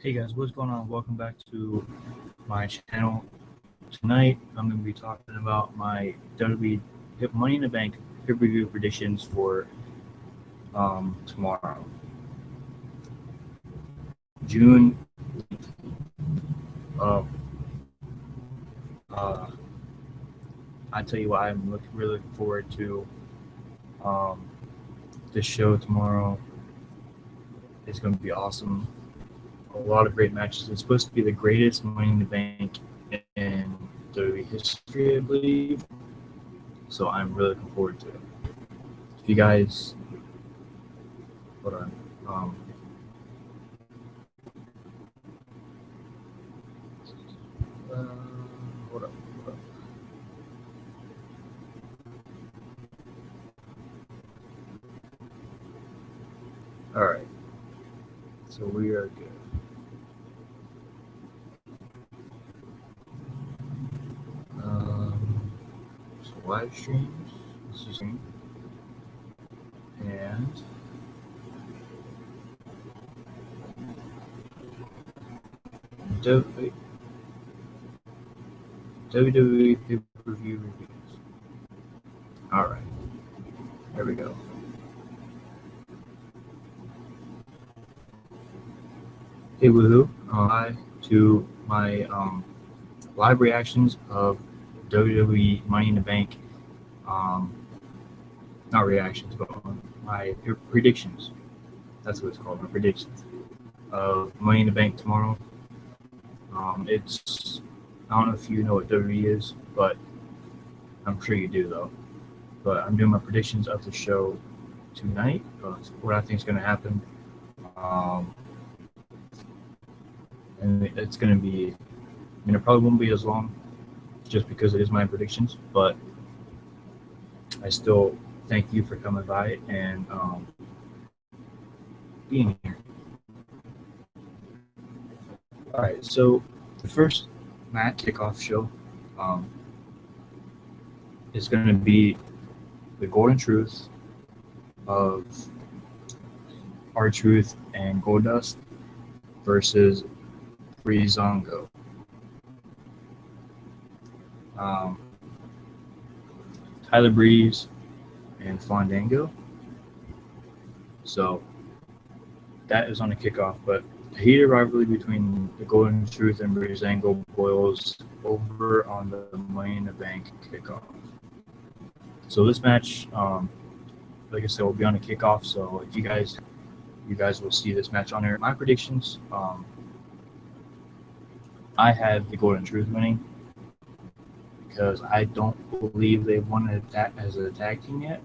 Hey guys, what's going on? Welcome back to my channel. Tonight, I'm going to be talking about my WWE Money in the Bank pay-per-view predictions for tomorrow, June 8th. Uh, uh, I tell you what, I'm really looking forward to um, this show tomorrow. It's going to be awesome. A lot of great matches. It's supposed to be the greatest Money in the Bank in WWE history, I believe. So I'm really looking forward to it. If you guys, hold on, hold up. All right, so we are good. So live streams, this is and WWE pay-per-view reviews. All right, there we go. Hey woohoo! Hi to my live reactions of WWE Money in the Bank. Not reactions, but my predictions. That's what it's called, my predictions of Money in the Bank tomorrow. It's, I don't know if you know what WWE is, but I'm sure you do though. But I'm doing my predictions of the show tonight, what I think is going to happen. And it's going to be, it probably won't be as long just because it is my predictions, but I still thank you for coming by and being here. All right, so the first kickoff show is going to be the Golden Truth of R-Truth and Goldust versus Breezango. Tyler Breeze and Fandango. So that is on the kickoff, but the heated rivalry between the Golden Truth and Breezango boils over on the Money in the Bank kickoff. So this match, like I said, will be on the kickoff. So if you guys will see this match on there. My predictions, I have the Golden Truth winning because I don't believe they've won that as a tag team yet.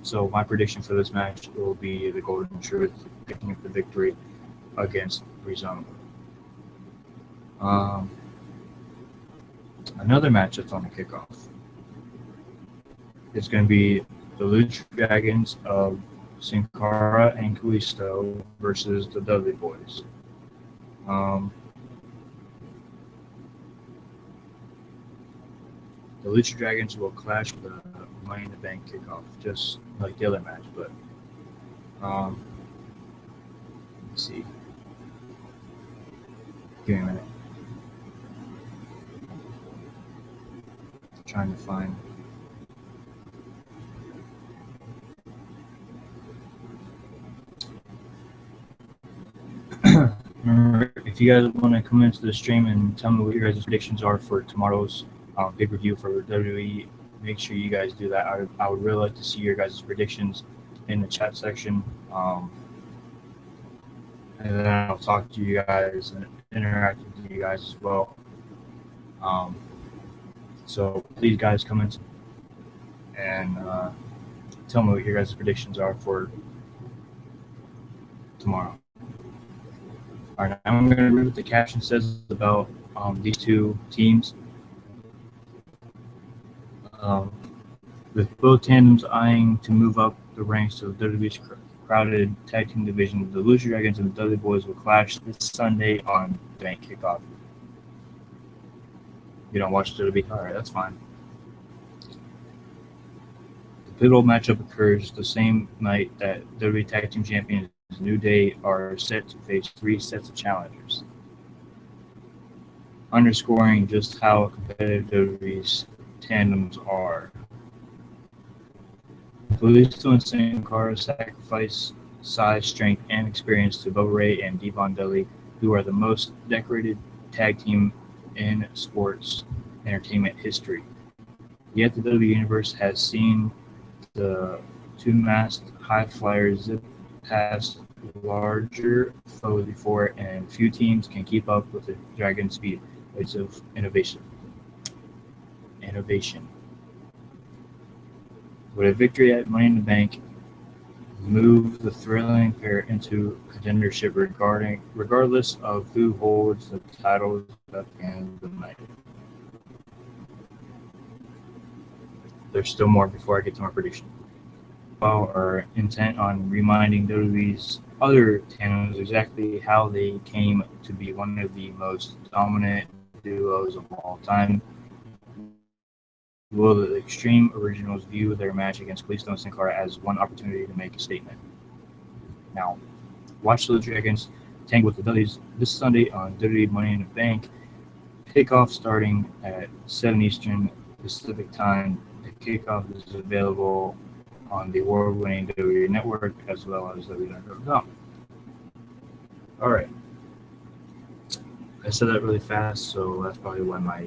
So my prediction for this match will be the Golden Truth picking up the victory against Breezango. Another match that's on the kickoff is going to be the Lucha Dragons of Sin Cara and Kalisto versus the Dudley Boyz. The Lucha Dragons will clash with the Money in the Bank kickoff, just like the other match. But let's see. Give me a minute. Trying to find. Remember, if you guys want to come into the stream and tell me what your guys' predictions are for tomorrow's pay-per-view for WWE, make sure you guys do that. I would really like to see your guys' predictions in the chat section. And then I'll talk to you guys and interact with you guys as well. So please, guys, come in and tell me what your guys' predictions are for tomorrow. All right, I'm going to read what the caption says about these two teams. With both tandems eyeing to move up the ranks to the WWE's crowded tag team division, the Lucha Dragons and the Dudley Boyz will clash this Sunday on Bank Kickoff. You don't watch WWE? All right, that's fine. The pivotal matchup occurs the same night that WWE Tag Team Champions New Day are set to face 3 sets of challengers, underscoring just how competitive WWE's tandems are. Kalisto and Sin Cara sacrifice size, strength, and experience to Bubba Ray and Devon Dudley, who are the most decorated tag team in sports entertainment history. Yet the WWE Universe has seen the two-masked high flyers zip past larger foes before, and few teams can keep up with the Dragon speed. It's of innovation. Would a victory at Money in the Bank move the thrilling pair into contendership regardless of who holds the titles at the end of the night? There's still more before I get to my prediction. Are intent on reminding WWE's other tandems exactly how they came to be one of the most dominant duos of all time. Will the Extreme Originals view their match against Kalisto and Sin Cara as one opportunity to make a statement? Now, watch the Dragons tangle with the Dudleys this Sunday on WWE Money in the Bank. Kickoff starting at 7 Eastern Pacific Time. The kickoff is available on the award-winning WWE Network as well as WWE.com. All right. I said that really fast, so that's probably why my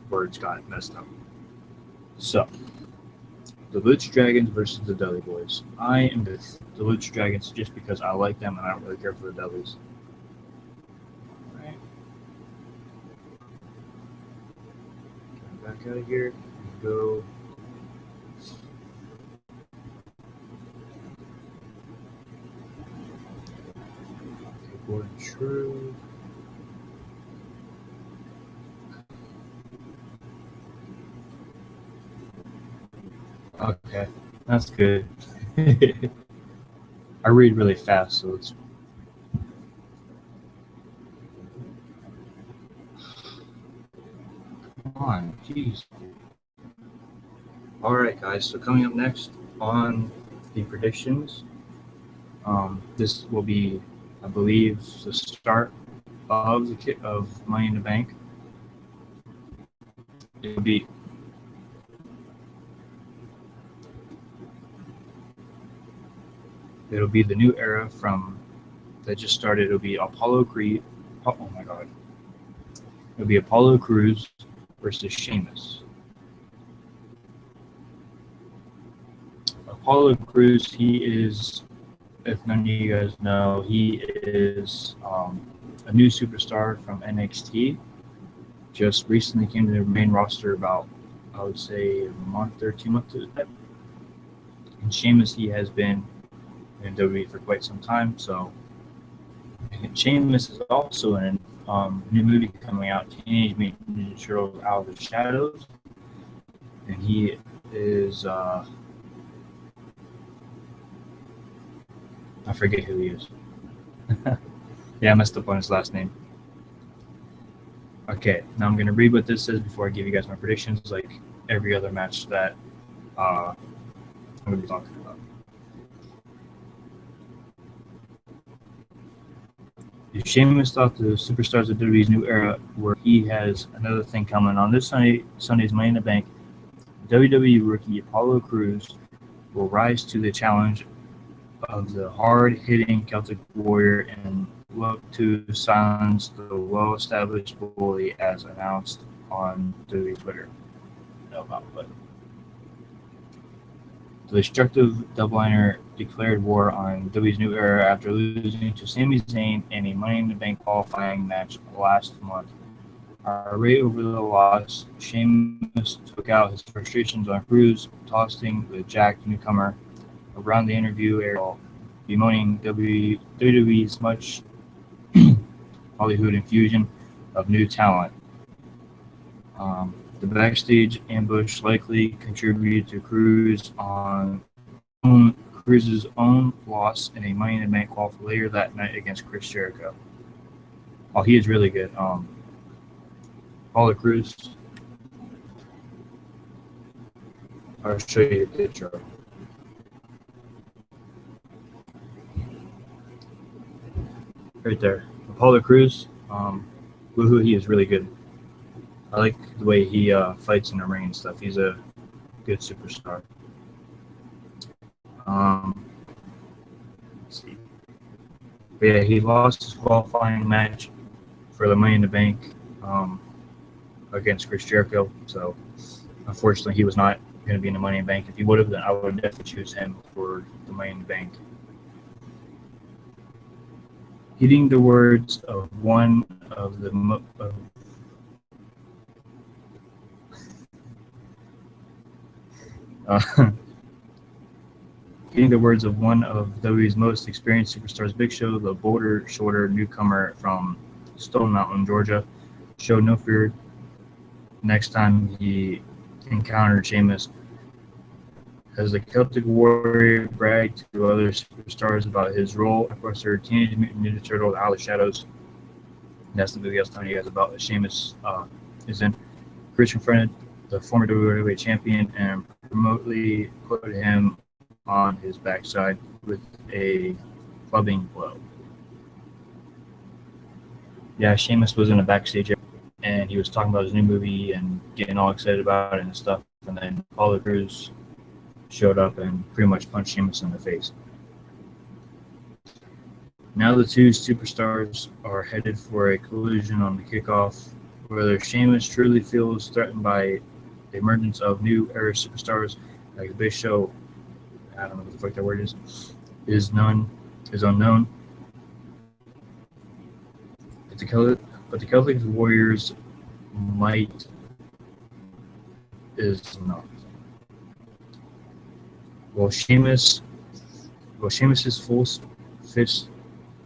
words got messed up. So, the Lucha Dragons versus the Dudley Boyz. I am with the Lucha Dragons just because I like them and I don't really care for the Dudleys. All right. Get back out of here. Go. Going true. Okay, that's good. I read really fast, so it's. Come on, jeez. All right, guys. So coming up next on the predictions, this will be, I believe, the start of the of Money in the Bank. It'll be. It'll be the new era from that just started. It'll be Apollo Creed. Oh my God. It'll be Apollo Crews versus Sheamus. Apollo Crews, he is, if none of you guys know, he is a new superstar from NXT. Just recently came to the main roster about, I would say, a month or 2 months. And Sheamus, he has been in WWE for quite some time. So, and Sheamus is also in a new movie coming out, Teenage Mutant Ninja Turtles Out of the Shadows. And he is, I forget who he is. Yeah, I messed up on his last name. Okay, now I'm going to read what this says before I give you guys my predictions, like every other match that I'm going to be talking about. If Sheamus thought the superstars of WWE's new era where he has another thing coming on this Sunday's Money in the Bank, WWE rookie Apollo Crews will rise to the challenge of the hard-hitting Celtic Warrior and look to silence the well-established bully as announced on WWE Twitter. No, not Twitter. The destructive doubleliner declared war on WWE's new era after losing to Sami Zayn in a Money in the Bank qualifying match last month. Irate over the loss, Sheamus took out his frustrations on Crews, tossing the jacked newcomer around the interview area, bemoaning WWE's much Hollywood infusion of new talent. The backstage ambush likely contributed to Crews' own loss in a Money in the Bank qualifier later that night against Chris Jericho. Oh, he is really good. Apollo Crews. I'll show you a picture. right there. Apollo Crews, woohoo, he is really good. I like the way he fights in the ring and stuff. He's a good superstar. Let's see. But yeah, he lost his qualifying match for the Money in the Bank against Chris Jericho. So, unfortunately, he was not going to be in the Money in the Bank. If he would have, then I would definitely choose him for the Money in the Bank. Heeding the words of one of the heeding the words of one of WWE's most experienced superstars, Big Show, the bolder, shorter newcomer from Stone Mountain, Georgia, showed no fear next time he encountered Sheamus. As the Celtic Warrior bragged to other superstars about his role across their Teenage Mutant Ninja Turtle Out of the Shadows. That's the movie I was telling you guys about that Sheamus is in. Chris confronted the former WWE champion and remotely put him on his backside with a clubbing blow. Yeah, Sheamus was in a backstage and he was talking about his new movie and getting all excited about it and stuff. And then Apollo Crews showed up and pretty much punched Sheamus in the face. Now the two superstars are headed for a collision on the kickoff. Whether Sheamus truly feels threatened by the emergence of new era superstars like the Big Show, I don't know what the fuck that word is unknown. But the Celtic Warriors might is not. Well, Sheamus's full fist.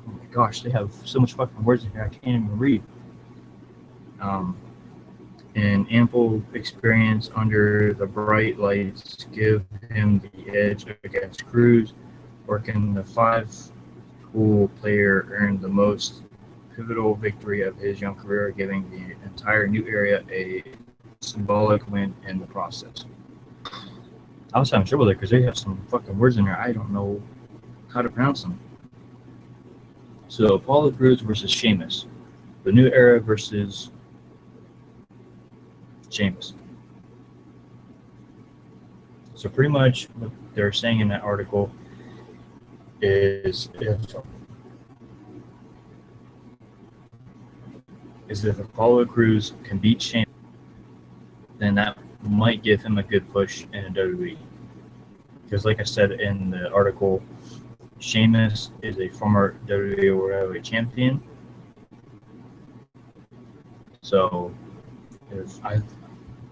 Oh my gosh, they have so much fucking words in here I can't even read. And ample experience under the bright lights give him the edge against Crews, or can the five-tool player earn the most pivotal victory of his young career, giving the entire new era a symbolic win in the process? I was having trouble there because they have some fucking words in there. I don't know how to pronounce them. So Apollo Crews versus Sheamus. The new era versus Sheamus. So pretty much what they're saying in that article is if Apollo Crews can beat Sheamus, then that might give him a good push in WWE. Because like I said in the article, Sheamus is a former WWE World Heavyweight Champion. So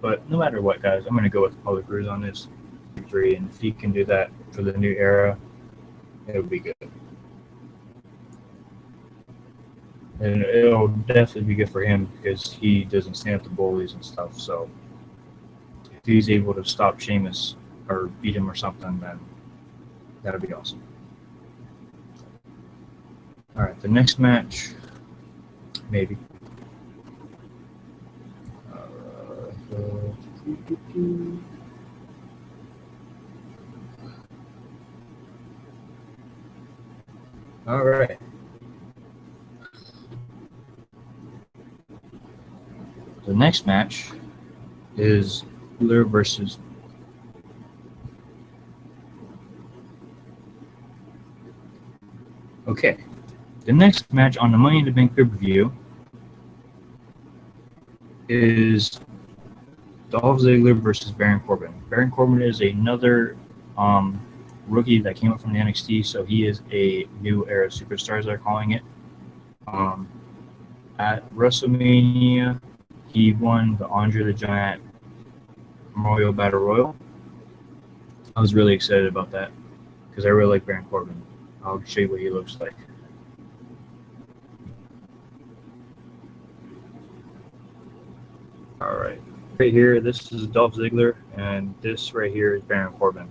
but no matter what, guys, I'm going to go with Apollo Crews on this victory, and if he can do that for the new era, it would be good. And it'll definitely be good for him because he doesn't stand up to bullies and stuff. So if he's able to stop Sheamus or beat him or something, then that'll be awesome. All right, the next match, maybe. All right. The next match is Ziggler versus Okay. The next match on the Money in the Bank pay-per-view is Dolph Ziggler versus Baron Corbin. Baron Corbin is another rookie that came up from the NXT, so he is a new era superstar, as they're calling it. At WrestleMania, he won the Andre the Giant Memorial Battle Royal. I was really excited about that because I really like Baron Corbin. I'll show you what he looks like. All right. Right here, this is Dolph Ziggler, and this right here is Baron Corbin.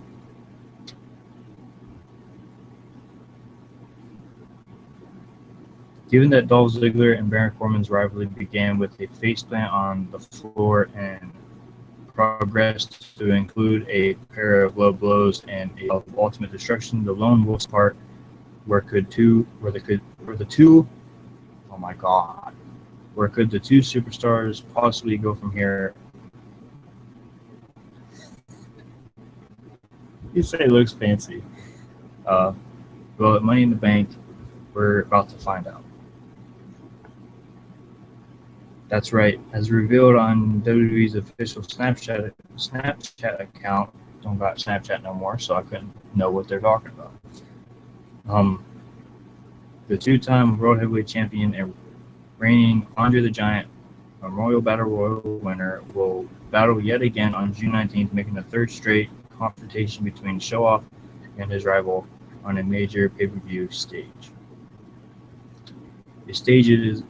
Given that Dolph Ziggler and Baron Corbin's rivalry began with a faceplant on the floor and progressed to include a pair of low blows and a ultimate destruction, the Lone Wolf's part, where the two Oh my God. Where could the two superstars possibly go from here? You say it looks fancy. Well, at Money in the Bank, we're about to find out. That's right. As revealed on WWE's official Snapchat account, don't got Snapchat no more, so I couldn't know what they're talking about. The two-time World Heavyweight Champion and reigning Andre the Giant Memorial Battle Royal winner will battle yet again on June 19th, making the third straight confrontation between Show-Off and his rival on a major pay-per-view stage. The stage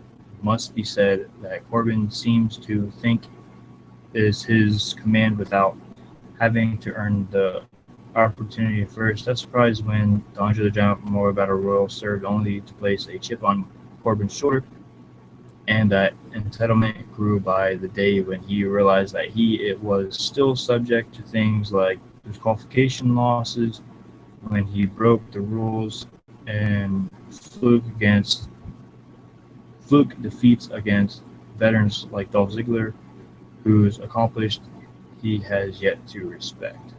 must be said that Corbin seems to think is his command without having to earn the opportunity first. That's surprised when the Andre the Giant Memorial Battle Royal served only to place a chip on Corbin's shoulder, and that entitlement grew by the day when he realized that it was still subject to things like disqualification losses when he broke the rules and fluke defeats against veterans like Dolph Ziggler, whose accomplished he has yet to respect.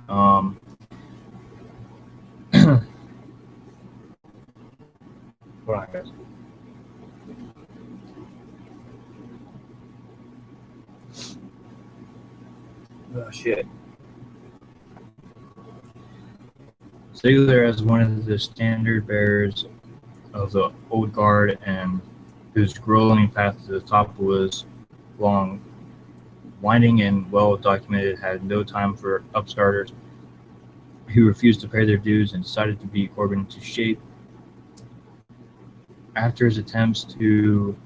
Hold on, guys. Oh, shit. Ziggler, as one of the standard bearers of the old guard and whose grueling path to the top was long, winding and well documented, had no time for upstarters who refused to pay their dues and decided to beat Corbin into shape. After his attempts to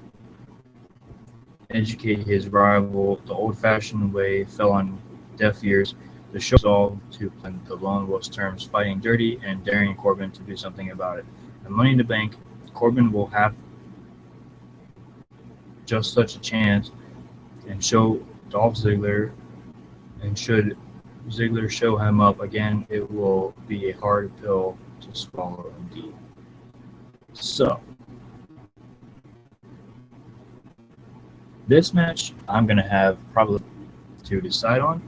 educate his rival the old-fashioned way fell on deaf ears, the show resolved to play the Lone Wolf's terms, fighting dirty and daring Corbin to do something about it. At Money in the Bank, Corbin will have just such a chance and show Dolph Ziggler, and should Ziggler show him up again, it will be a hard pill to swallow indeed. So, this match I'm going to have probably to decide on,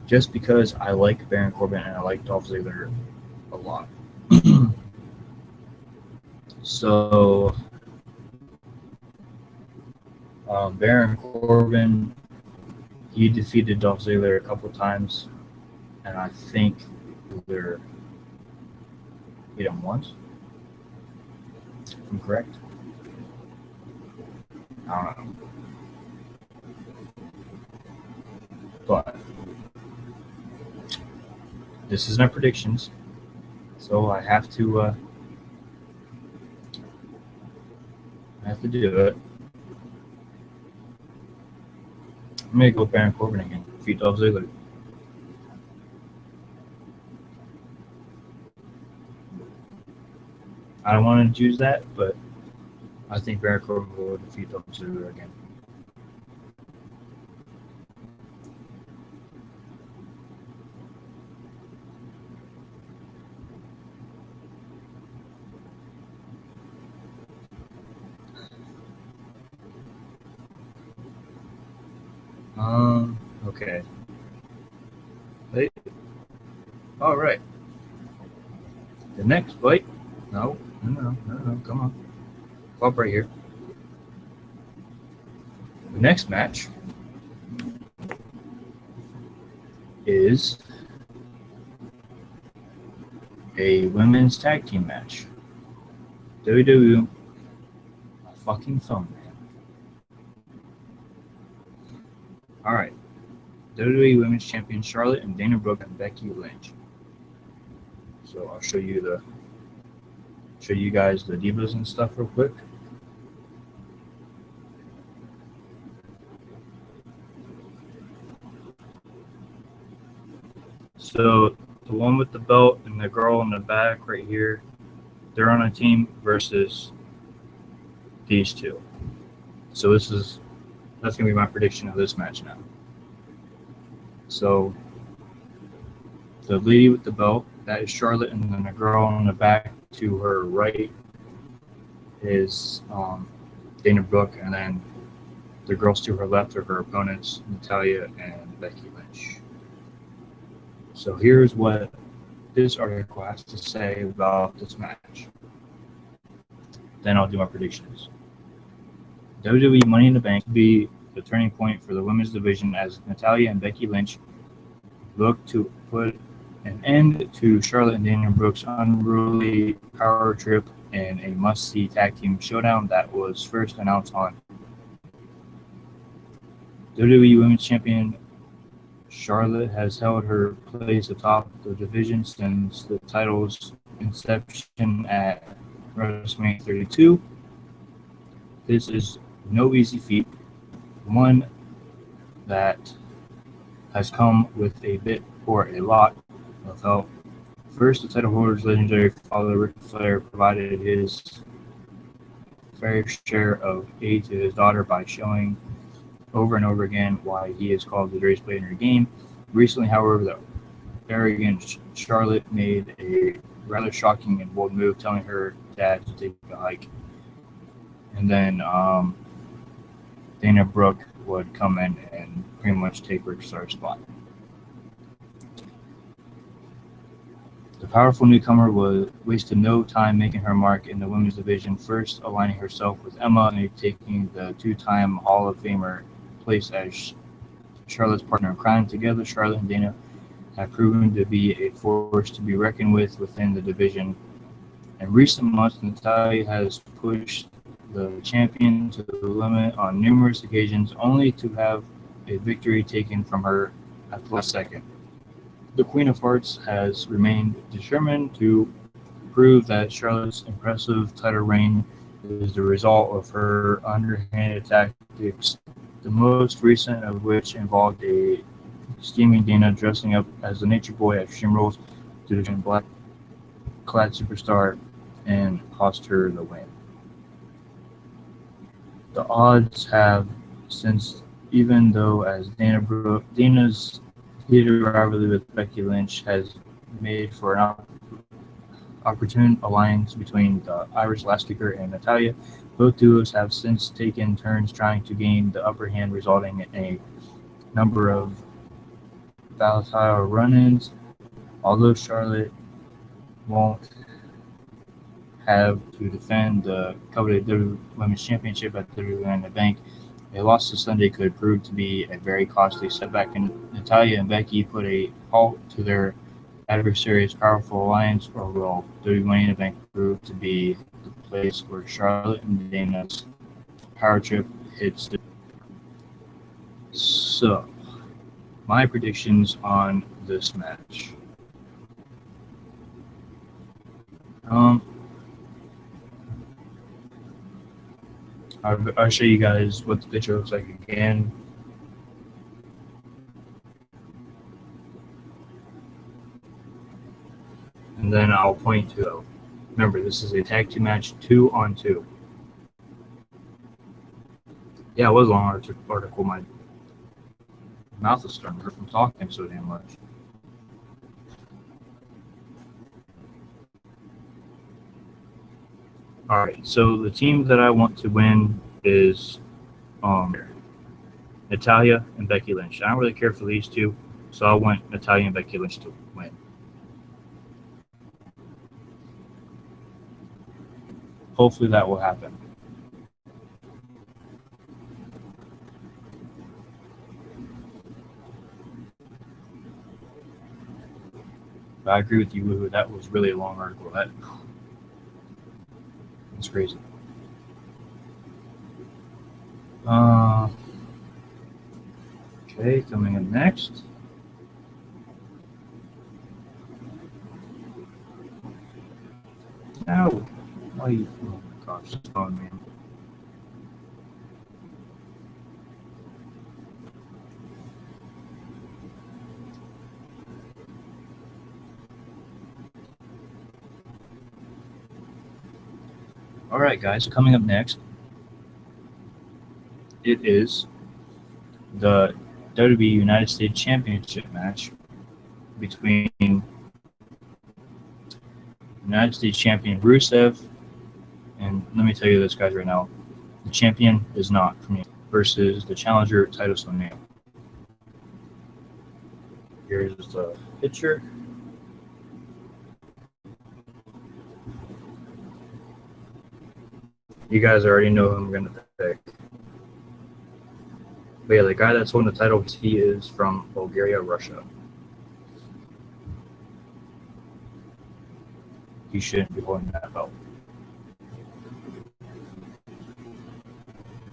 just because I like Baron Corbin and I like Dolph Ziggler a lot. So, Baron Corbin, he defeated Dolph Ziggler a couple times, and I think Ziggler beat him once. If I'm correct. I don't know. But this is my predictions, so I have to do it. I'm gonna go Baron Corbin again. Defeat Dolph Ziggler. I don't want to choose that, but I think Baron Corbin will defeat Dolph Ziggler again. Okay. Wait. All right. The next fight. No, come on. Up right here. The next match is a women's tag team match. WWE. My fucking phone, man. All right. WWE Women's Champion Charlotte and Dana Brooke and Becky Lynch. So I'll show you guys the divas and stuff real quick. So the one with the belt and the girl in the back right here, they're on a team versus these two. So that's gonna be my prediction of this match now. So the lady with the belt, that is Charlotte, and then the girl on the back to her right is Dana Brooke, and then the girls to her left are her opponents, Natalya and Becky Lynch. So here's what this article has to say about this match. Then I'll do my predictions. WWE Money in the Bank will be the turning point for the women's division as Natalya and Becky Lynch look to put an end to Charlotte and Dana Brooke's unruly power trip in a must-see tag team showdown that was first announced on WWE Women's Champion. Charlotte has held her place atop the division since the title's inception at WrestleMania 32. This is no easy feat, one that has come with a bit or a lot of help. First, the title holder's legendary father, Ric Flair, provided his fair share of aid to his daughter by showing over and over again why he is called the greatest player in her game. Recently, however, the arrogant Charlotte made a rather shocking and bold move, telling her dad to take a hike. And then Dana Brooke would come in and pretty much take Ric Flair's spot. The powerful newcomer wasted no time making her mark in the women's division, first aligning herself with Emma and taking the two-time Hall of Famer place as Charlotte's partner in crime. Together, Charlotte and Dana have proven to be a force to be reckoned with within the division. In recent months, Natalya has pushed the champion to the limit on numerous occasions, only to have a victory taken from her at the last second. The Queen of Hearts has remained determined to prove that Charlotte's impressive title reign is the result of her underhanded tactics, the most recent of which involved a scheming Dana dressing up as the Nature Boy at Extreme Rules to the black-clad superstar and cost her the win. The odds have since, even though as Dana's heated rivalry with Becky Lynch has made for an opportune alliance between the Irish Last Kicker and Natalya, both duos have since taken turns trying to gain the upper hand, resulting in a number of volatile run-ins. Although Charlotte won't have to defend the coveted Women's Championship at WWE Money in the Bank, a loss to Sunday could prove to be a very costly setback, and Natalya and Becky put a halt to their adversary's powerful alliance, or will WWE Money in the Bank prove to be the place where Charlotte and Dana's power trip hits the... So, my predictions on this match. I'll show you guys what the picture looks like again. And then I'll point to, remember, this is a tag team match 2-on-2. Yeah, it was a long article. My mouth is starting to hurt from talking so damn much. Alright, so the team that I want to win is Natalya and Becky Lynch. I don't really care for these two, so I want Natalya and Becky Lynch to win. Hopefully that will happen. But I agree with you, Wwe. That was really a long article. That's crazy. Okay, coming up next. Ow. Why you? Oh my gosh, it's on me. All right, guys, coming up next, it is the WWE United States Championship match between United States Champion Rusev And let me tell you this, guys, right now. The champion is not from me versus the challenger, Titus O'Neil. Here's the picture. You guys already know who I'm going to pick. But yeah, the guy that's holding the title, he is from Bulgaria, Russia. He shouldn't be holding that belt.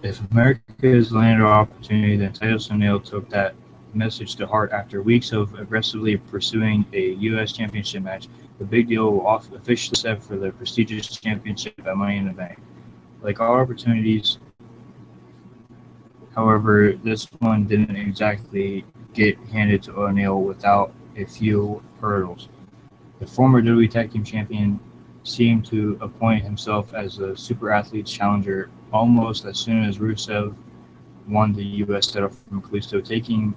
If America is landed an opportunity, then Titus O'Neil took that message to heart after weeks of aggressively pursuing a U.S. championship match. The big deal will officially set for the prestigious championship at Money in the Bank. Like all opportunities, however, this one didn't exactly get handed to O'Neil without a few hurdles. The former WWE Tag Team Champion seemed to appoint himself as a Super Athletes Challenger almost as soon as Rusev won the U.S. title from Kalisto, taking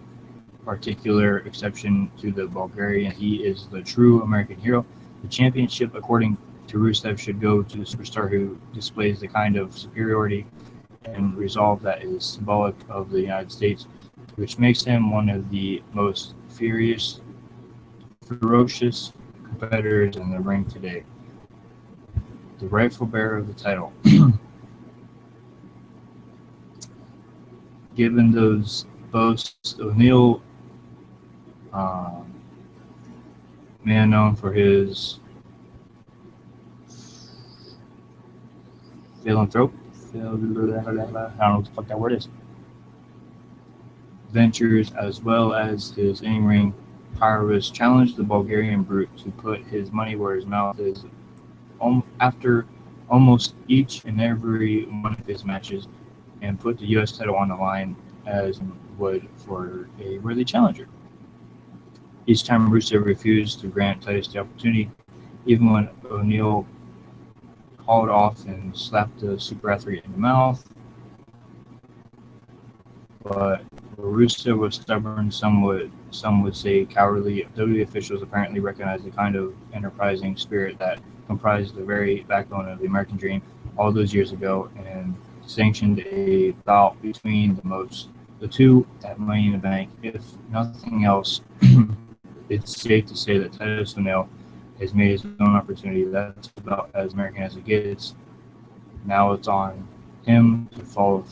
particular exception to the Bulgarian. He is the true American hero. The championship, according to Rusev, should go to the superstar who displays the kind of superiority and resolve that is symbolic of the United States, which makes him one of the most ferocious competitors in the ring today. The rightful bearer of the title. Given those boasts, O'Neil, man known for his philanthropy, I don't know what the fuck that word is, ventures, as well as his in-ring prowess, challenged the Bulgarian brute to put his money where his mouth is after almost each and every one of his matches, and put the U.S. title on the line as would for a worthy challenger. Each time Rusev refused to grant Titus the opportunity, even when O'Neil called off and slapped the super athlete in the mouth. But Rusev was stubborn, some would say cowardly. WWE officials apparently recognized the kind of enterprising spirit that comprised the very backbone of the American dream all those years ago, and sanctioned a bout between the two at Money in the Bank. If nothing else, it's safe to say that Titus O'Neil has made his own opportunity. That's about as American as it gets. Now it's on him to follow.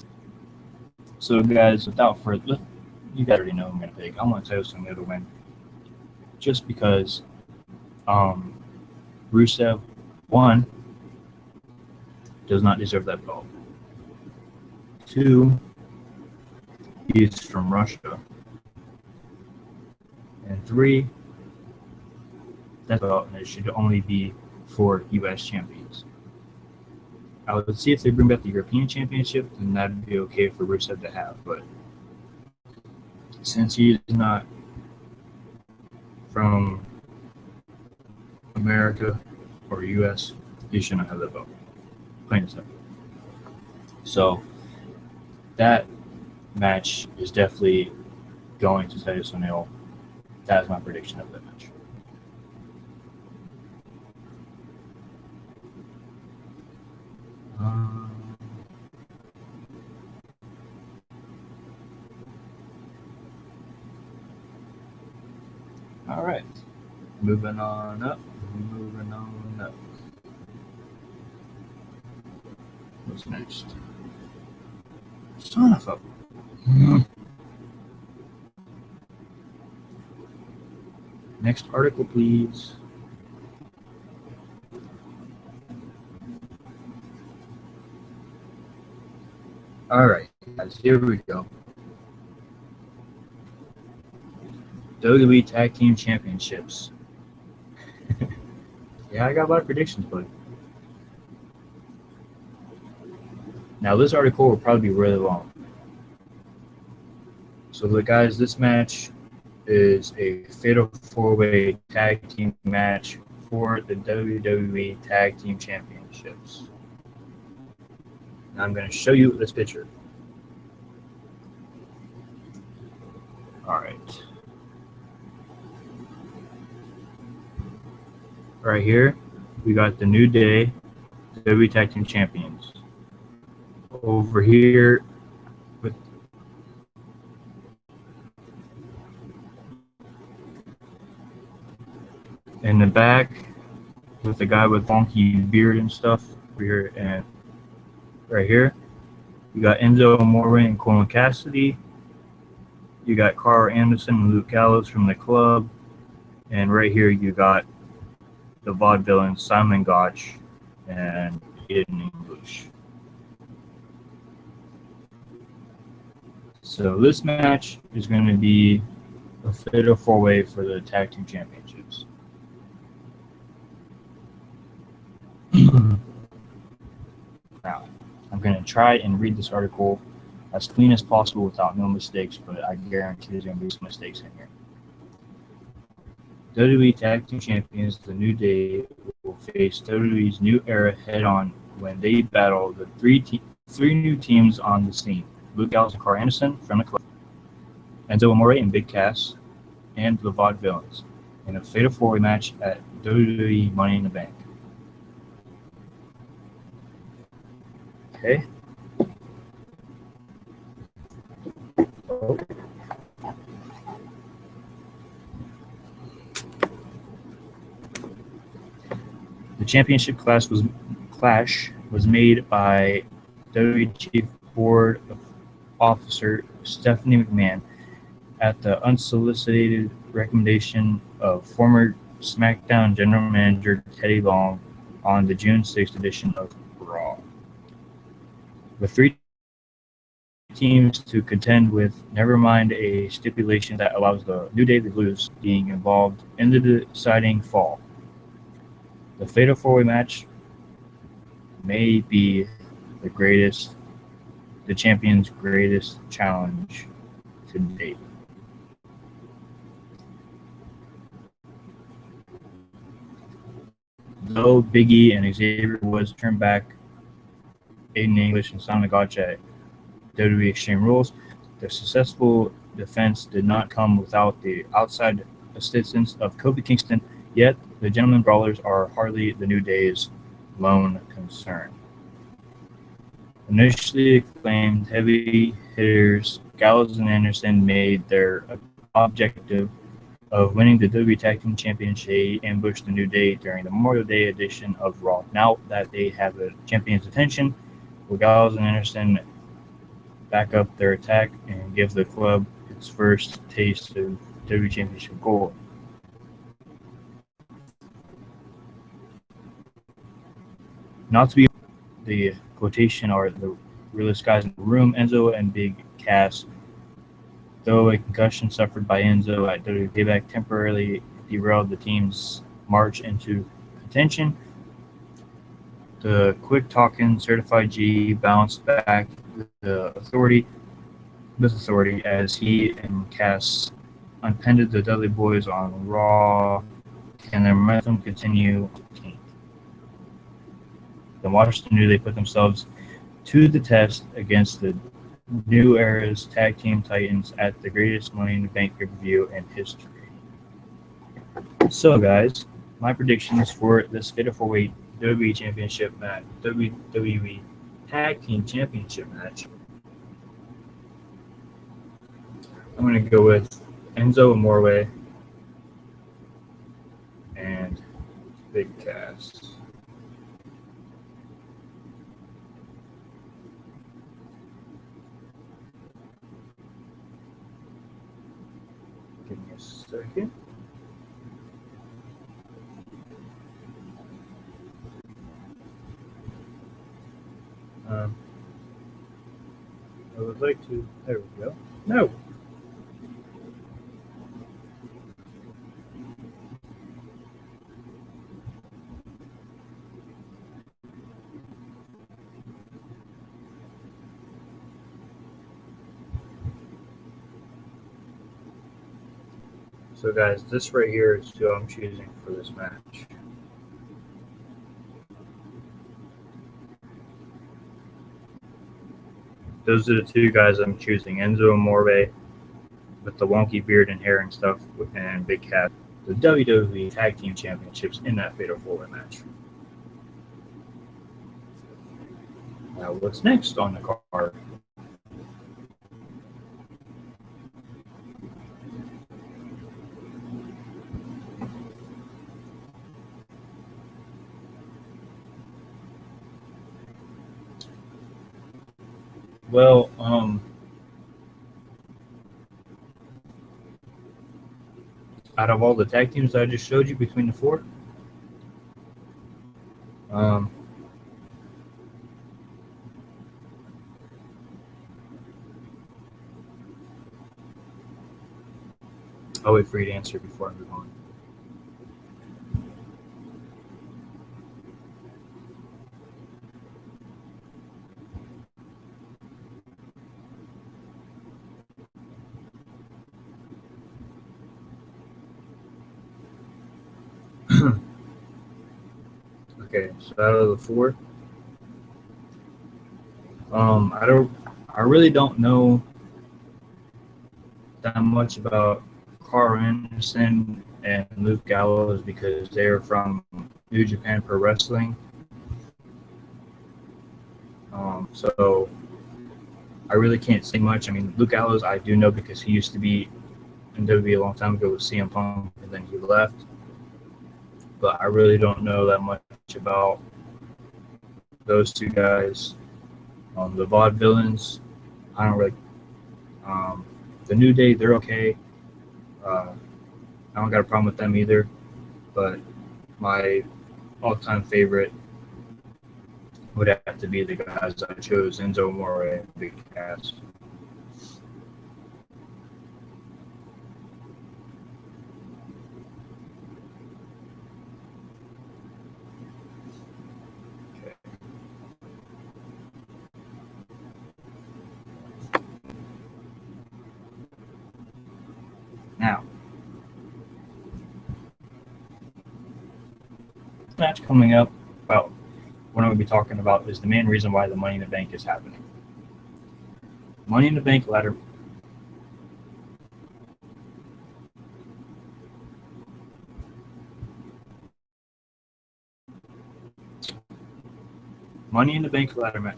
So, guys, without further, you guys already know who I'm going to pick. I want Titus O'Neil to win, just because Rusev, one, does not deserve that belt. Two, he's from Russia. And three, that belt, and it should only be for U.S. champions. I would see if they bring back the European Championship, then that'd be okay for Rusev to have. But since he is not from America or U.S., he shouldn't have that belt. Plain and simple. So that match is definitely going to Titus O'Neil. That is my prediction of that match. All right, moving on up. What's next? Son of a... Next article, please. All right, guys, here we go. WWE Tag Team Championships. Yeah, I got a lot of predictions, buddy. Now, this article will probably be really long. So, guys, this match is a fatal four-way tag team match for the WWE Tag Team Championships. Now, I'm going to show you this picture. All right. Right here, we got the New Day WWE Tag Team Champions. Over here, with in the back, with the guy with funky beard and stuff over here, and right here, you got Enzo Amore and Colin Cassidy. You got Carl Anderson and Luke Gallows from the club, and right here you got the vaudevillain Simon Gotch and Hidden English. So this match is going to be a fatal four-way for the tag team championships. Now, I'm going to try and read this article as clean as possible without no mistakes, but I guarantee there's going to be some mistakes in here. WWE Tag Team Champions The New Day will face WWE's New Era head-on when they battle the three new teams on the scene: Luke Gallows and Carl Anderson from the club, Enzo Amore and Big Cass, and the Vaudevillains in a fatal four-way match at WWE Money in the Bank. Okay. The championship clash was made by WWE Chief Board Officer Stephanie McMahon at the unsolicited recommendation of former SmackDown General Manager Teddy Long on the June 6th edition of Raw. With three teams to contend with, never mind a stipulation that allows the New Day to lose being involved in the deciding fall. The fatal four-way match may be the champion's greatest challenge to date. Though Big E and Xavier Woods turned back Aiden English and Simon Gotch at WWE Extreme Rules, their successful defense did not come without the outside assistance of Kofi Kingston, yet the Gentlemen Brawlers are hardly the New Day's lone concern. Initially acclaimed heavy hitters, Gallows and Anderson made their objective of winning the WWE Tag Team Championship ambush the New Day during the Memorial Day edition of Raw. Now that they have the champion's attention, will Gallows and Anderson back up their attack and give the club its first taste of WWE Championship gold? Not to be the quotation are the realest guys in the room, Enzo and Big Cass. Though a concussion suffered by Enzo at WWE Payback temporarily derailed the team's march into contention, the quick-talking Certified G bounced back with authority as he and Cass unpinned the Dudley Boyz on Raw. Can their momentum continue? Then watch the New Day put themselves to the test against the New Era's Tag Team Titans at the greatest Money in the Bank pay-per-view in history. So, guys, my predictions for this fatal four-way WWE Championship match, WWE Tag Team Championship match. I'm going to go with Enzo Amore and Big Cass. Give me a second. I would like to. There we go. No. So, guys, this right here is who I'm choosing for this match. Those are the two guys I'm choosing: Enzo Amore with the wonky beard and hair and stuff, and Big Cass, the WWE Tag Team Championships in that fatal four-way match. Now, what's next on the card? Well, out of all the tag teams that I just showed you between the four, I'll wait for you to answer before I move on. Okay, so out of the four, I really don't know that much about Carl Anderson and Luke Gallows because they're from New Japan Pro Wrestling. So I really can't say much. I mean, Luke Gallows I do know because he used to be in WWE a long time ago with CM Punk, and then he left. But I really don't know that much about those two guys. The Vaudevillains, I don't really. The New Day, they're okay. I don't got a problem with them either. But my all-time favorite would have to be the guys I chose, Enzo Amore and Big Cass. Okay. Now, match coming up, about what I'm going to be talking about is the main reason why the Money in the Bank is happening. Money in the Bank ladder. Money in the Bank ladder match.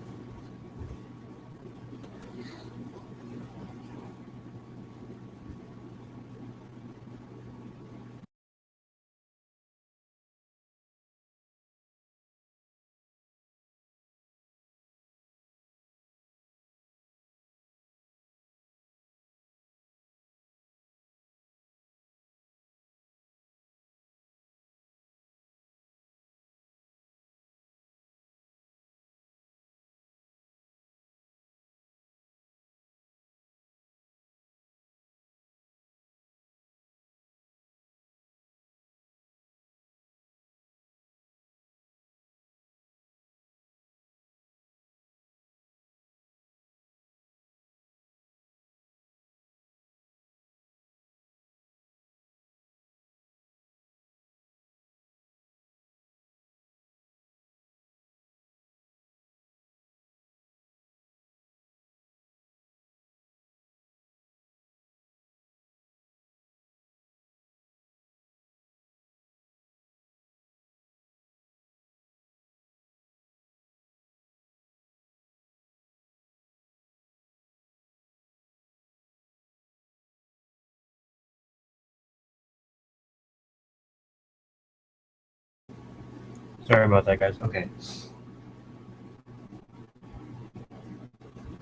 Sorry about that, guys. Okay.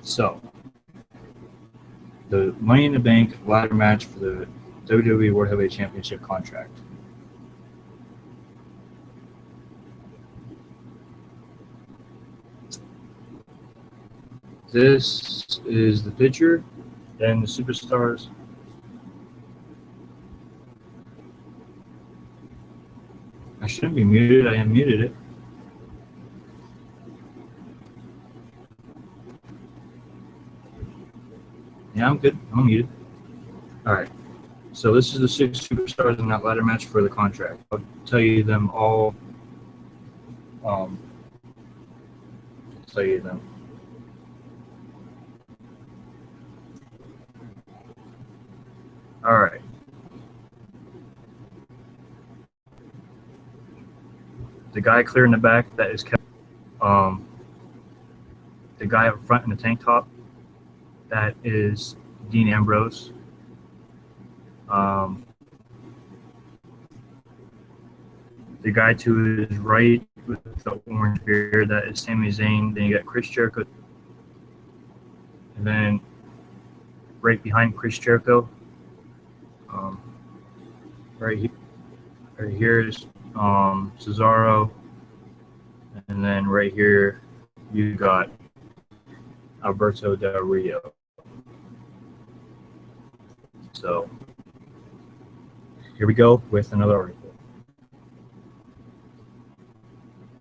So, the Money in the Bank ladder match for the WWE World Heavyweight Championship contract. This is the picture, then the superstars. I shouldn't be muted. I unmuted it. Yeah, I'm good. I'm muted. All right. So this is the 6 superstars in that ladder match for the contract. I'll tell you them all. I'll tell you them. All right. The guy clear in the back, that is Kevin. the guy up front in the tank top, that is Dean Ambrose. The guy to his right with the orange beard, that is Sami Zayn. Then you got Chris Jericho. And then right behind Chris Jericho, right here is Cesaro. And then right here, you got Alberto Del Rio. So here we go with another article.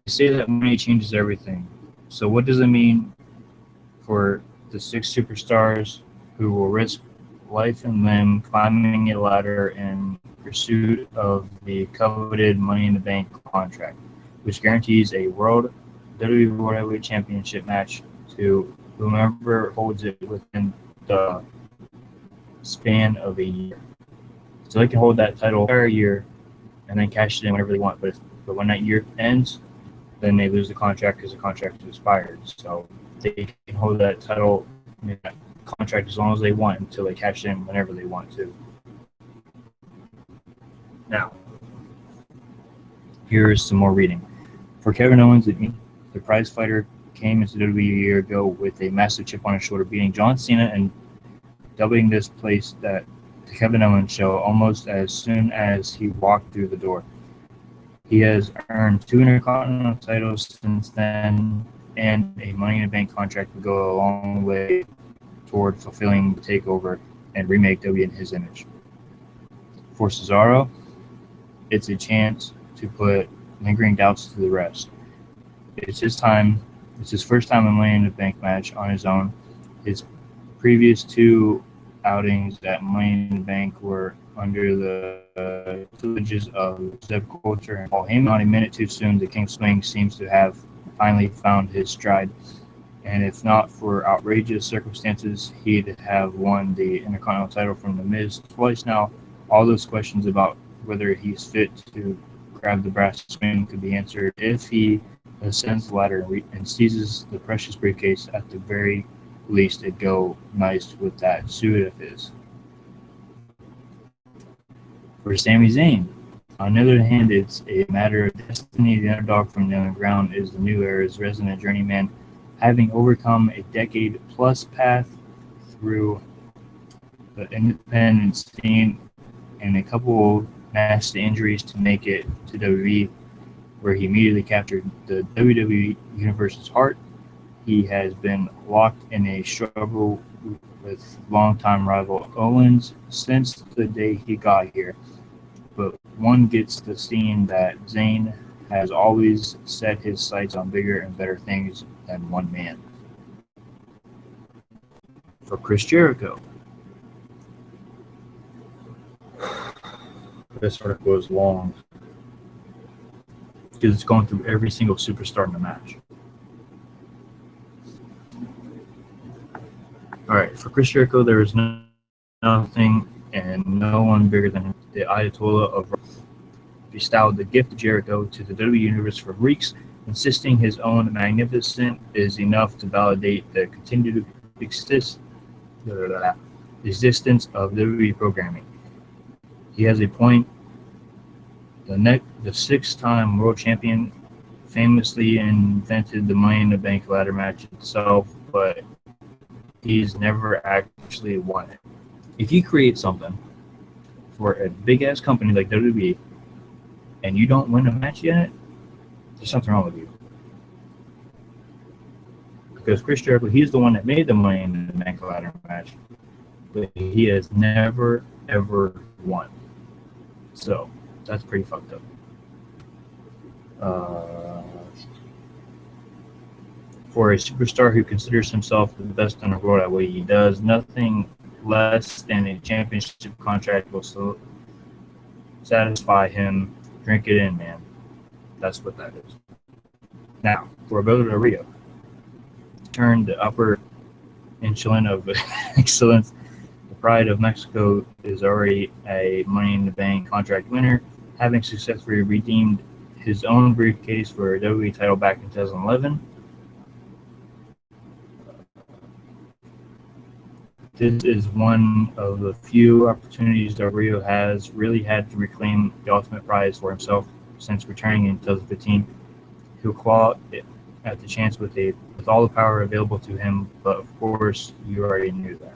They say that money changes everything. So what does it mean for the 6 superstars who will risk life and limb climbing a ladder in pursuit of the coveted Money in the Bank contract, which guarantees a WWE World Heavyweight Championship match to whomever holds it within the span of a year. So they can hold that title entire year and then cash it in whenever they want. But when that year ends, then they lose the contract because the contract is expired. So they can hold that title, that contract, as long as they want until they cash in whenever they want to. Now, here's some more reading. For Kevin Owens, the prize fighter came into WWE a year ago with a massive chip on his shoulder, beating John Cena and doubling this place that the Kevin Owens show almost as soon as he walked through the door. He has earned 2 Intercontinental titles since then, and a Money in the Bank contract would go a long way toward fulfilling the takeover and remake WWE in his image. For Cesaro, it's a chance to put lingering doubts to the rest. It's his time. It's his first time in a Money in the Bank match on his own. His previous 2 outings at Money in the Bank were under the tutelage of Rusev Culture and Paul Heyman. Not a minute too soon, the King Swing seems to have finally found his stride. And if not for outrageous circumstances, he'd have won the Intercontinental title from The Miz twice now. All those questions about whether he's fit to grab the brass swing could be answered if he ascends the ladder and seizes the precious briefcase. At the very least, it'd go nice with that suit of his. For Sami Zayn, on the other hand, it's a matter of destiny. The underdog from the underground is the new era's resident journeyman, having overcome a decade-plus path through the independent scene and a couple nasty injuries to make it to WWE, where he immediately captured the WWE Universe's heart. He has been locked in a struggle with longtime rival Owens since the day he got here. But one gets the scene that Zayn has always set his sights on bigger and better things than one man. For Chris Jericho, this article is long because it's going through every single superstar in the match. All right, for Chris Jericho, there is nothing and no one bigger than him. The Ayatollah of bestowed the gift of Jericho to the WWE Universe for weeks, insisting his own magnificence is enough to validate the continued existence of WWE programming. He has a point. The 6-time world champion famously invented the Money in the Bank ladder match itself, but he's never actually won it. If you create something for a big-ass company like WWE and you don't win a match yet, there's something wrong with you. Because Chris Jericho, he's the one that made the Money in the Bank ladder match, but he has never, ever won. So that's pretty fucked up. For a superstar who considers himself the best in the world at what he does, nothing less than a championship contract will still satisfy him. Drink it in, man. That's what that is. Now, for Alberto Del Rio, turned the upper echelon of excellence. The Pride of Mexico is already a Money in the Bank contract winner, having successfully redeemed his own briefcase for a WWE title back in 2011. This is one of the few opportunities Del Rio has really had to reclaim the ultimate prize for himself since returning in 2015. He'll claw at the chance with all the power available to him, but of course, you already knew that.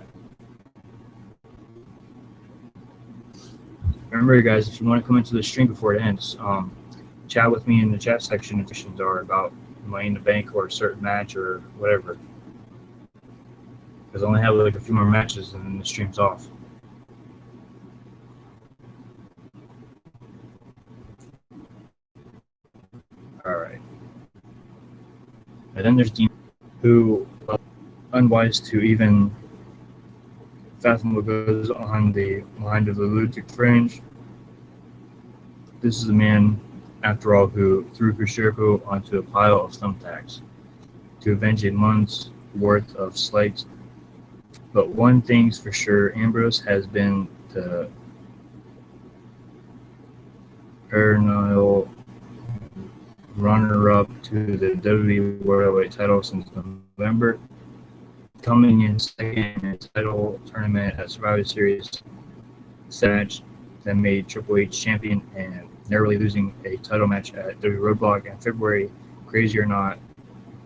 Remember, guys, if you want to come into the stream before it ends, chat with me in the chat section if questions are about Money in the Bank or a certain match or whatever. Because I only have like a few more matches and then the stream's off. Alright. And then there's Dean, who unwise to even fathom what goes on the mind of the lunatic fringe. This is a man, after all, who threw Kushirko onto a pile of thumbtacks to avenge a month's worth of slights. But one thing's for sure, Ambrose has been the perennial runner-up to the WWE World Heavyweight title since November, coming in second in a title tournament at Survivor Series match that made Triple H champion and narrowly losing a title match at WWE Roadblock in February. Crazy or not,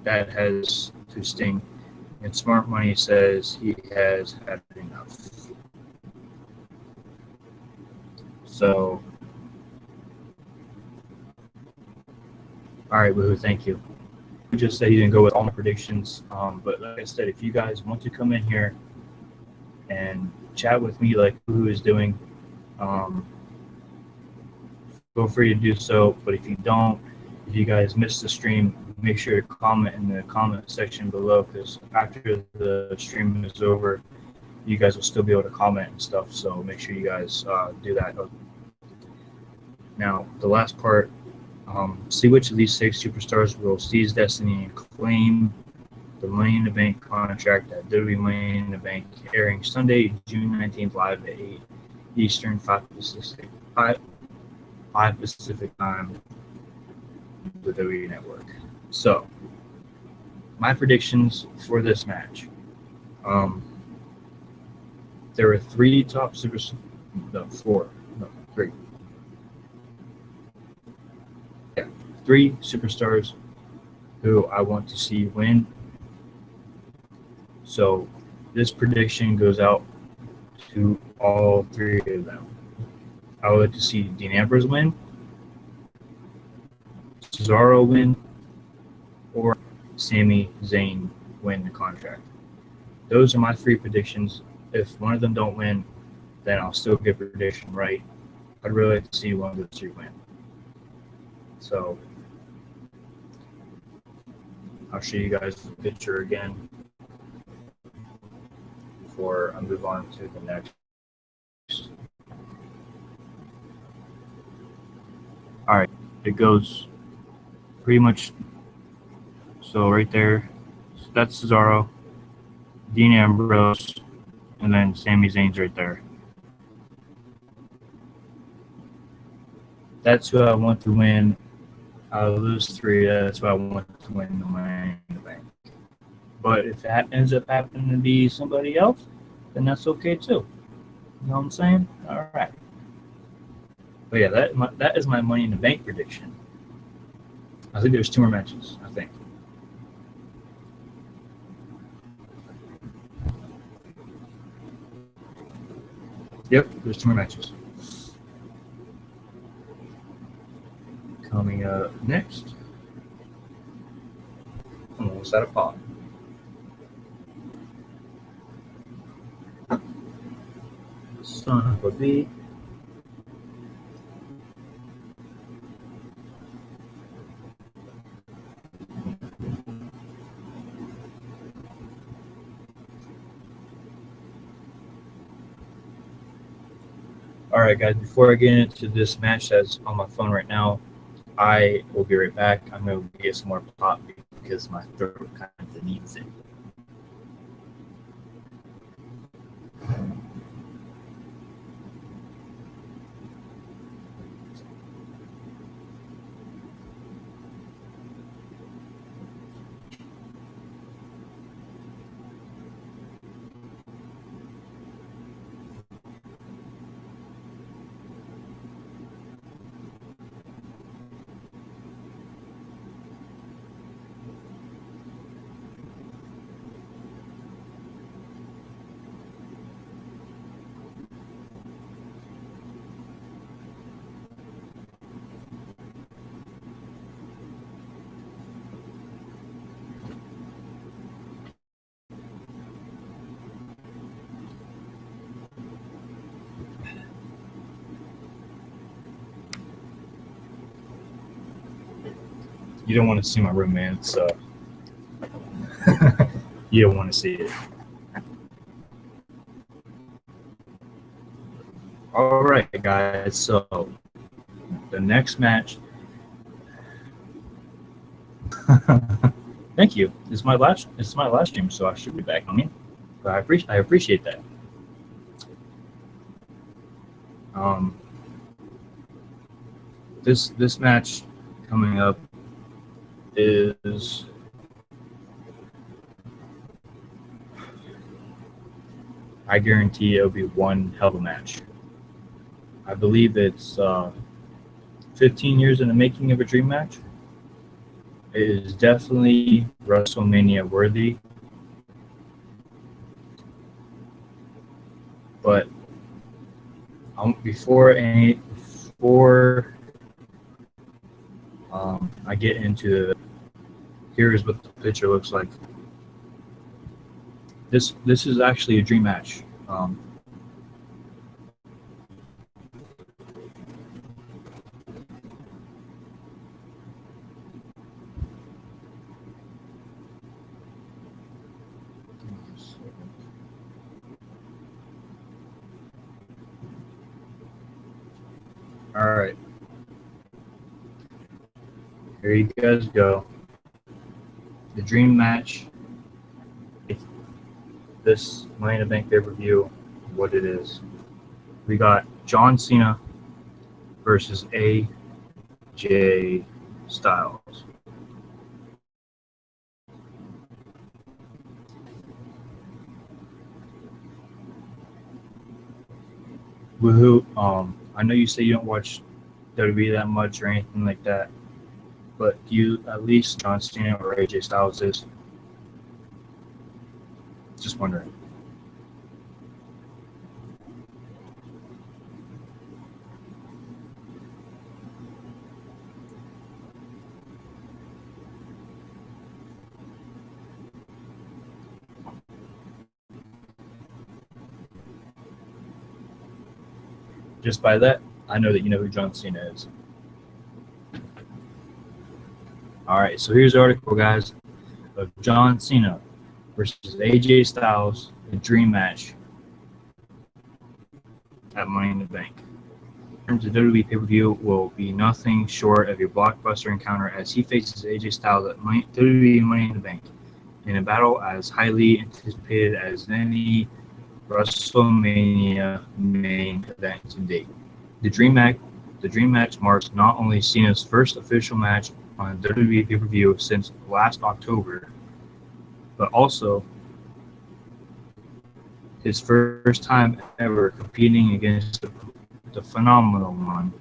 that has to sting. And Smart Money says he has had enough. So, all right, woohoo, thank you. I just said he didn't go with all my predictions, but like I said, if you guys want to come in here and chat with me like who is doing, feel free to do so. But if you don't, if you guys missed the stream, make sure to comment in the comment section below, because after the stream is over, you guys will still be able to comment and stuff. So make sure you guys do that. Now, the last part, see which of these 6 superstars will seize destiny and claim the Money in the Bank contract at WWE Money in the Bank, airing Sunday, June 19th, live at 8 Eastern, 5 Pacific time, the WWE Network. So, my predictions for this match. There were 3 top superstars. No, 4. No, 3. Yeah, 3 superstars who I want to see win. So, this prediction goes out to all 3 of them. I would like to see Dean Ambrose win, Cesaro win, or Sami Zayn win the contract. Those are my 3 predictions. If one of them don't win, then I'll still get the prediction right. I'd really like to see one of those 3 win. So I'll show you guys the picture again before I move on to the next. All right, it goes pretty much. So right there, that's Cesaro, Dean Ambrose, and then Sami Zayn's right there. That's who I want to win. Out of those 3, that's who I want to win the Money in the Bank. But if that ends up happening to be somebody else, then that's okay too. You know what I'm saying? All right. But yeah, that is my Money in the Bank prediction. I think there's 2 more matches, I think. Yep, there's 2 more matches. Coming up next. Almost out of pot. Son of a bee. All right, guys, before I get into this match that's on my phone right now, I will be right back. I'm going to get some more pop because my throat kind of needs it. You don't want to see my room, man. It's you don't want to see it. All right, guys. So the next match. Thank you. It's my last stream, so I should be back on me. But I appreciate that. This match coming up is I guarantee it'll be one hell of a match. I believe it's 15 years in the making of a dream match. It is definitely WrestleMania worthy. But before I get into here's what the picture looks like. This is actually a dream match. All right. Here you guys go. The dream match. This Money in the Bank pay-per-view, what it is. We got John Cena versus AJ Styles. Woohoo! I know you say you don't watch WWE that much or anything like that, but do you at least John Cena or AJ Styles is? Just wondering. Just by that, I know that you know who John Cena is. All right, so here's the article, guys, of John Cena versus AJ Styles, the dream match at Money in the Bank. In terms of WWE pay-per-view will be nothing short of a blockbuster encounter as he faces AJ Styles at WWE Money in the Bank in a battle as highly anticipated as any WrestleMania main event to date. The dream match marks not only Cena's first official match on WWE pay-per-view since last October, but also his first time ever competing against the phenomenal one,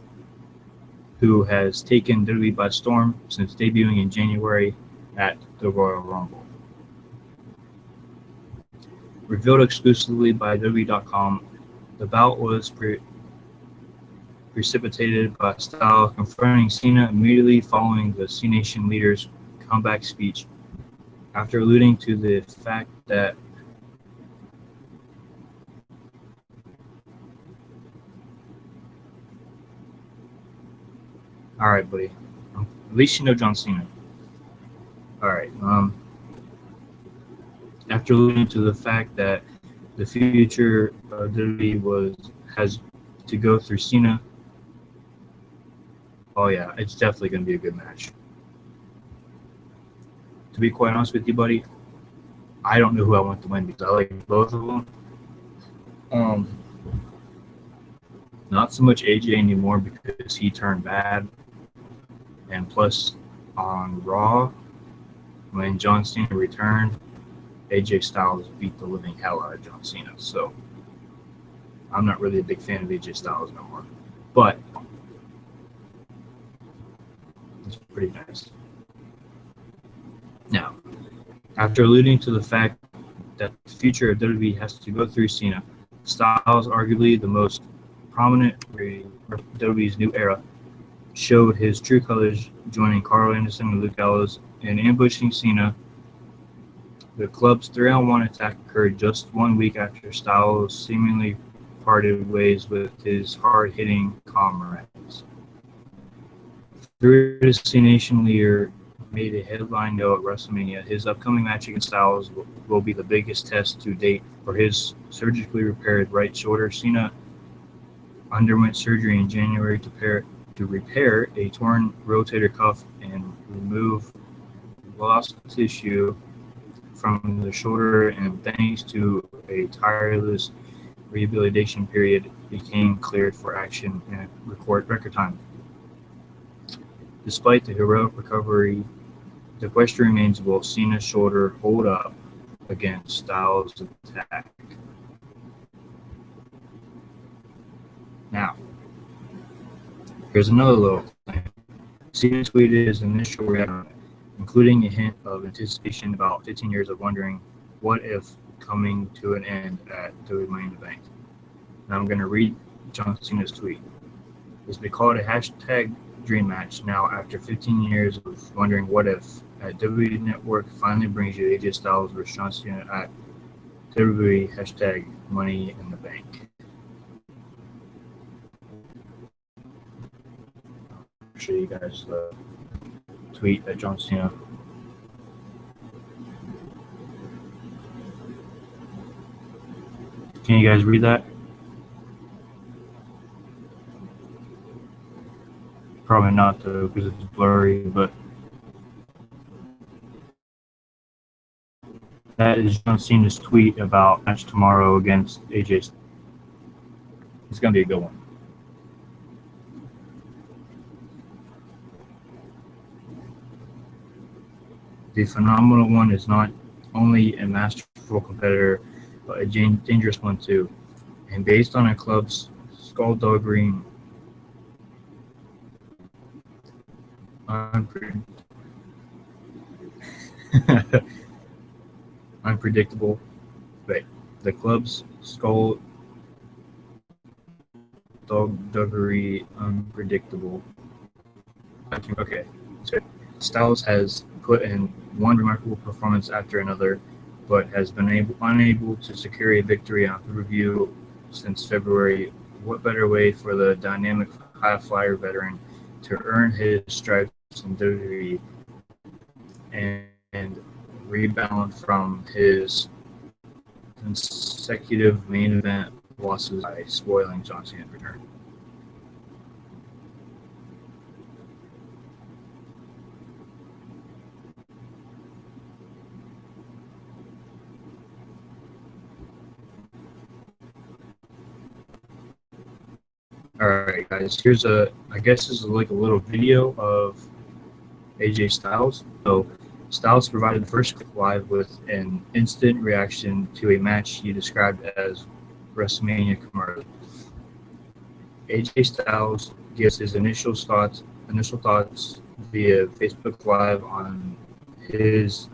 who has taken WWE by storm since debuting in January at the Royal Rumble. Revealed exclusively by WWE.com, the bout was precipitated by Styles confronting Cena immediately following the C Nation leader's comeback speech, after alluding to the fact that all right, buddy. At least you know John Cena. All right. After alluding to the fact that the future of WWE has to go through Cena. Oh yeah, it's definitely going to be a good match. To be quite honest with you, buddy, I don't know who I want to win because I like both of them. Not so much AJ anymore because he turned bad. And plus, on Raw, when John Cena returned, AJ Styles beat the living hell out of John Cena. So, I'm not really a big fan of AJ Styles no more. But, it's pretty nice. Now, after alluding to the fact that the future of WWE has to go through Cena, Styles, arguably the most prominent of WWE's new era, showed his true colors, joining Carl Anderson and Luke Gallows in ambushing Cena. The club's 3-on-1 attack occurred just 1 week after Styles seemingly parted ways with his hard-hitting comrades. Through the C Nation leader made a headline note at WrestleMania. His upcoming match against Styles will be the biggest test to date for his surgically repaired right shoulder. Cena underwent surgery in January to repair a torn rotator cuff and remove lost tissue from the shoulder, and thanks to a tireless rehabilitation period, became cleared for action in record time. Despite the heroic recovery, the question remains: will Cena's shoulder hold up against Styles' attack? Now, here's another little thing. Cena tweeted his initial reaction, including a hint of anticipation about 15 years of wondering what if coming to an end at WWE Money in the Bank. Now I'm going to read John Cena's tweet. It's been called a hashtag dream match now after 15 years of wondering what if at WWE Network finally brings you AJ Styles versus John Cena at WWE hashtag Money in the Bank. I'll show you guys the tweet at John Cena. Can you guys read that? Probably not though, because it's blurry, but that is John Cena's tweet about match tomorrow against AJ. It's going to be a good one. The phenomenal one is not only a masterful competitor, but a dangerous one too. And based on a club's skullduggery, unpredictable. Wait, the club's skullduggery, unpredictable. Okay, so Styles has put in one remarkable performance after another, but has been unable to secure a victory on pay-per-view since February. What better way for the dynamic high-flyer veteran to earn his stripes in WWE and rebound from his consecutive main event losses by spoiling John Cena's return? Alright guys, here's I guess this is like a little video of AJ Styles. So Styles provided the first clip live with an instant reaction to a match he described as WrestleMania commercial. AJ Styles gives his initial thoughts via Facebook Live on his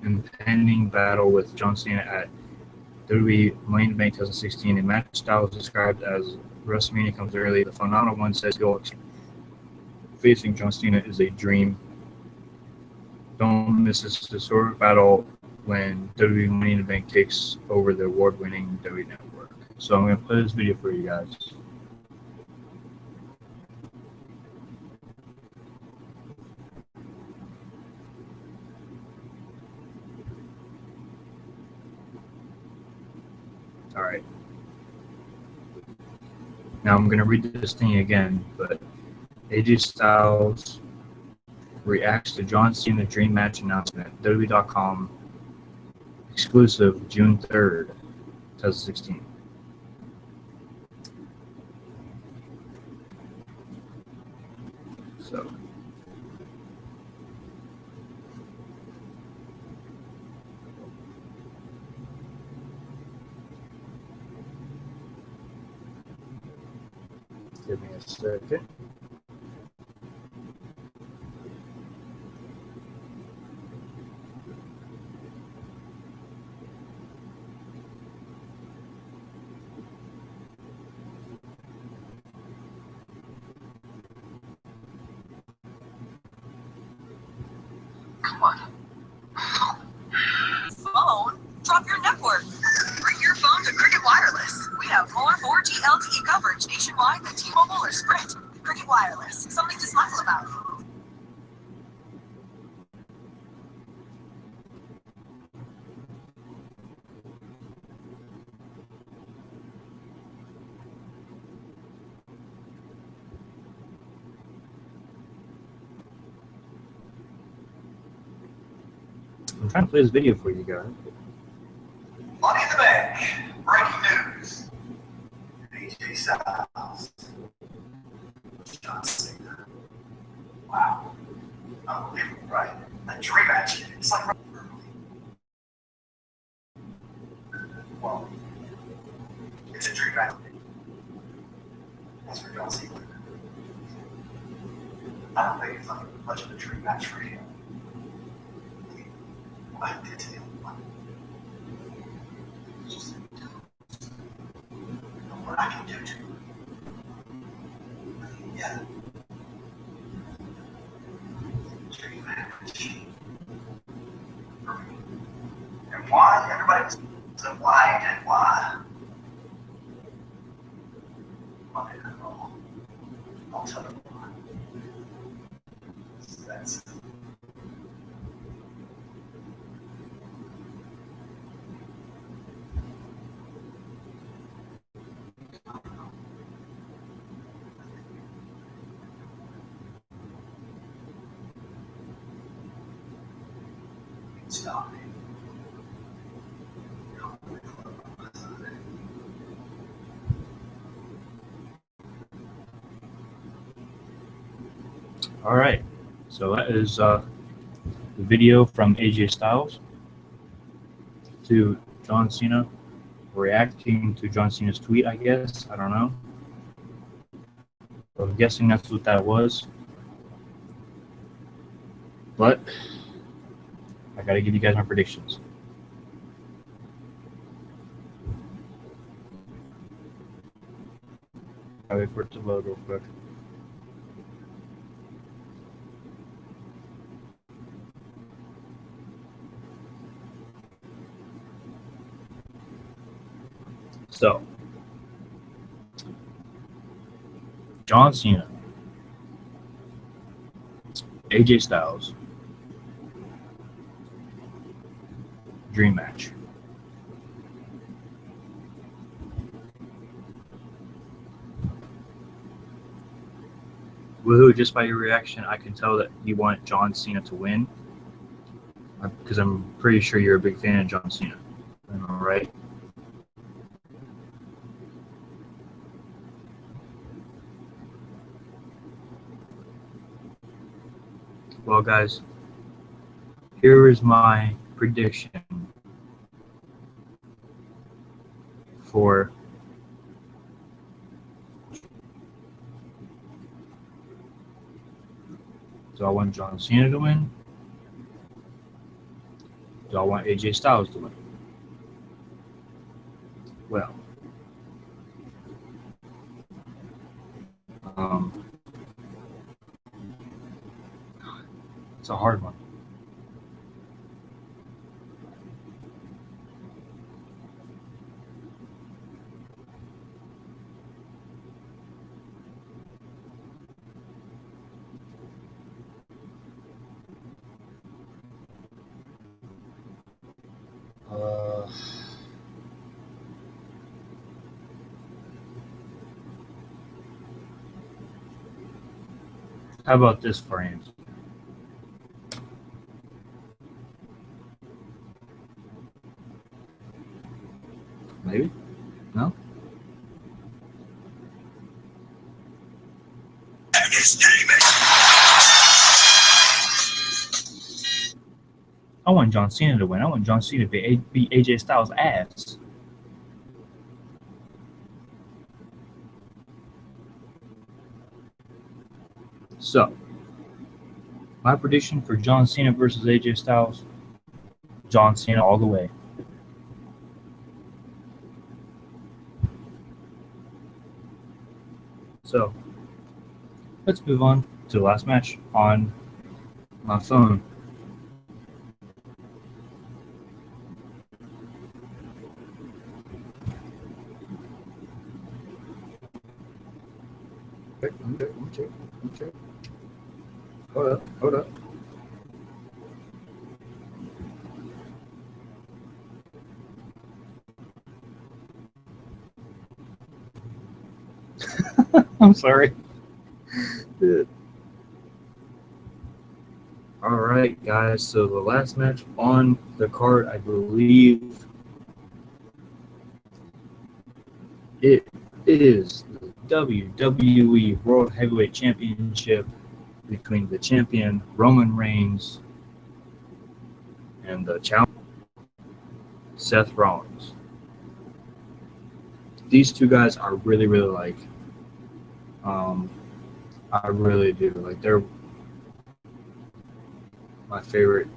impending battle with John Cena at WWE Money in the Bank 2016. A match Styles described as WrestleMania comes early. The phenomenal one says facing John Cena is a dream. Don't miss this historic battle when WWE Money in the Bank takes over the award-winning WWE Network. So I'm going to play this video for you guys. All right. Now I'm going to read this thing again, but AJ Styles reacts to John Cena Dream Match announcement, WWE.com, exclusive June 3rd, 2016. So. Give me a second. Come on. Phone? Drop your network. Bring your phone to Cricket Wireless. We have more 4G LTE coverage nationwide than T-Mobile or Sprint. Cricket Wireless. Something to smile about. I'm trying to play this video for you guys. Money in the Bank. Breaking news. AJ Styles. John Cena. Wow. Unbelievable, right? A dream match. It's like, well, it's a dream match. That's for John Cena. I don't think it's like much of a dream match for him. What I did to him. Just what I can do to him. Yeah. Dream match. And why? Everybody was saying, why and why? I'll tell you why. That's it. Stop me. All right, so that is the video from AJ Styles to John Cena, reacting to John Cena's tweet, I guess. I don't know. I'm guessing that's what that was. But I got to give you guys my predictions. I'll wait for it to load real quick. So, John Cena, AJ Styles, dream match. Woohoo, just by your reaction, I can tell that you want John Cena to win. Because I'm pretty sure you're a big fan of John Cena. Am I right? Well, guys, here is my prediction for do I want John Cena to win? Do I want AJ Styles to win? Well, it's a hard one. How about this for answer? Maybe? No? I want John Cena to win. I want John Cena to beat AJ Styles' ass. So, my prediction for John Cena versus AJ Styles, John Cena all the way. So, let's move on to the last match on my phone. Okay. Hold up. I'm sorry. All right, guys, so the last match on the card, I believe it is the WWE World Heavyweight Championship between the champion Roman Reigns and the challenger Seth Rollins. These two guys I really like. I really do. Like, they're my favorite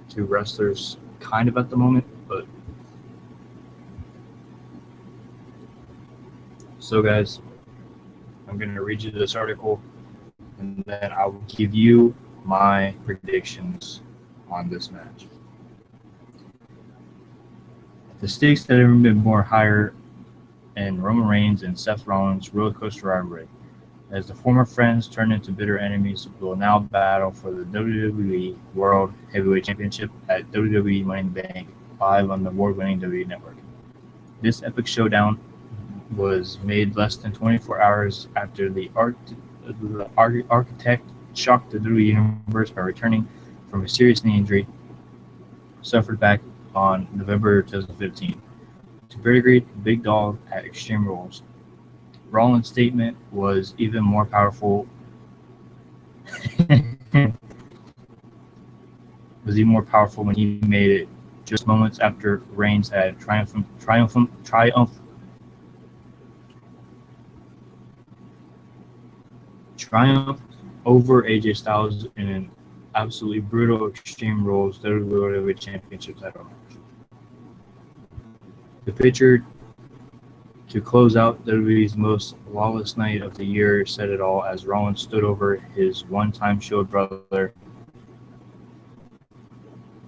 two wrestlers kind of at the moment, but so guys, I'm going to read you this article and then I will give you my predictions on this match. The stakes have never been more higher in Roman Reigns and Seth Rollins' roller coaster rivalry. As the former friends turn into bitter enemies, will now battle for the WWE World Heavyweight Championship at WWE Money in the Bank, live on the award-winning WWE Network. This epic showdown was made less than 24 hours after the architect shocked the WWE Universe by returning from a serious knee injury suffered back on November 2015 to bury Big Dog at Extreme Rules. Rollins' statement was even more powerful. When he made it just moments after Reigns had triumphed over AJ Styles in an absolutely brutal Extreme Rules WWE Heavyweight Championship title match. The picture to close out WWE's most lawless night of the year said it all as Rollins stood over his one-time Shield brother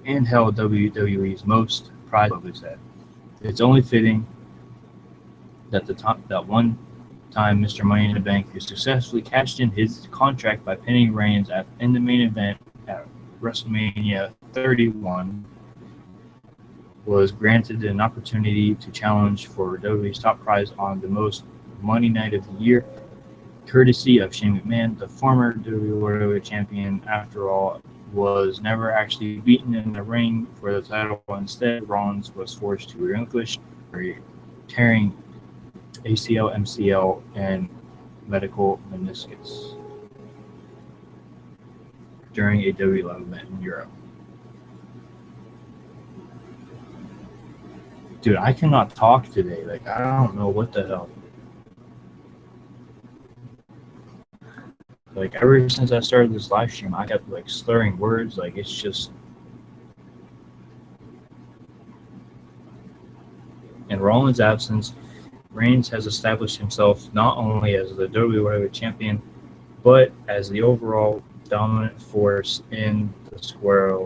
and held WWE's most prized above his head. It's only fitting that that one time Mr. Money in the Bank, who successfully cashed in his contract by pinning Reigns in the main event at WrestleMania 31, was granted an opportunity to challenge for WWE's top prize on the most money night of the year, courtesy of Shane McMahon. The former WWE World Heavyweight Champion, after all, was never actually beaten in the ring for the title. Instead, Rollins was forced to relinquish, tearing ACL, MCL, and medical meniscus during a WWE live event in Europe. Dude, I cannot talk today. Like, I don't know what the hell. Like, ever since I started this live stream, I kept, like, slurring words. Like, it's just... In Rollins' absence, Reigns has established himself not only as the WWE World Heavyweight Champion, but as the overall dominant force in the square.